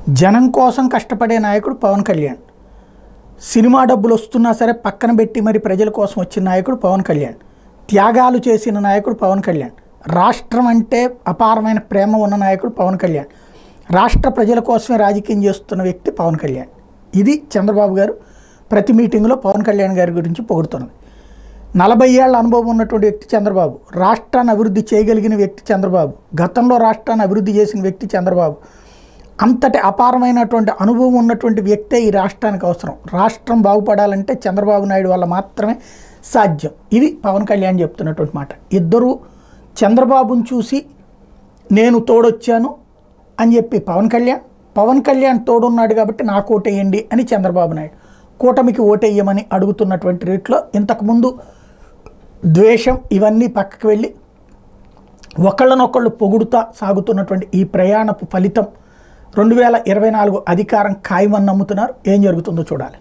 జనం కోసం కష్టపడే నాయకుడు పవన్ కళ్యాణ్. సినిమా డబ్బులు వస్తున్నా సరే పక్కన పెట్టి మరి ప్రజల కోసం వచ్చిన నాయకుడు పవన్ కళ్యాణ్. త్యాగాలు చేసిన నాయకుడు పవన్ కళ్యాణ్. రాష్ట్రం అంటే అపారమైన ప్రేమ ఉన్న నాయకుడు పవన్ కళ్యాణ్. రాష్ట్ర ప్రజల కోసమే రాజకీయం చేస్తున్న వ్యక్తి పవన్ కళ్యాణ్. ఇది చంద్రబాబు గారు ప్రతి మీటింగ్లో పవన్ కళ్యాణ్ గారి గురించి పొగుడుతున్నది. 40 ఏళ్ల అనుభవం ఉన్నటువంటి వ్యక్తి చంద్రబాబు. రాష్ట్రాన్ని అభివృద్ధి చేయగలిగిన వ్యక్తి చంద్రబాబు. గతంలో రాష్ట్రాన్ని అభివృద్ధి చేసిన వ్యక్తి చంద్రబాబు. అంతటి అపారమైనటువంటి అనుభవం ఉన్నటువంటి వ్యక్తే ఈ రాష్ట్రానికి అవసరం. రాష్ట్రం బాగుపడాలంటే చంద్రబాబు నాయుడు వల్ల మాత్రమే సాధ్యం. ఇది పవన్ కళ్యాణ్ చెప్తున్నటువంటి మాట. ఇద్దరూ చంద్రబాబును చూసి నేను తోడొచ్చాను అని చెప్పి పవన్ కళ్యాణ్ తోడున్నాడు కాబట్టి నాకు ఓటేయండి అని చంద్రబాబు నాయుడు కూటమికి ఓటేయమని అడుగుతున్నటువంటి రీతిలో ఇంతకుముందు ద్వేషం ఇవన్నీ పక్కకు వెళ్ళి ఒకళ్ళనొకళ్ళు పొగుడుతా సాగుతున్నటువంటి ఈ ప్రయాణపు ఫలితం 2024 అధికారం ఖాయమని నమ్ముతున్నారు. ఏం జరుగుతుందో చూడాలి.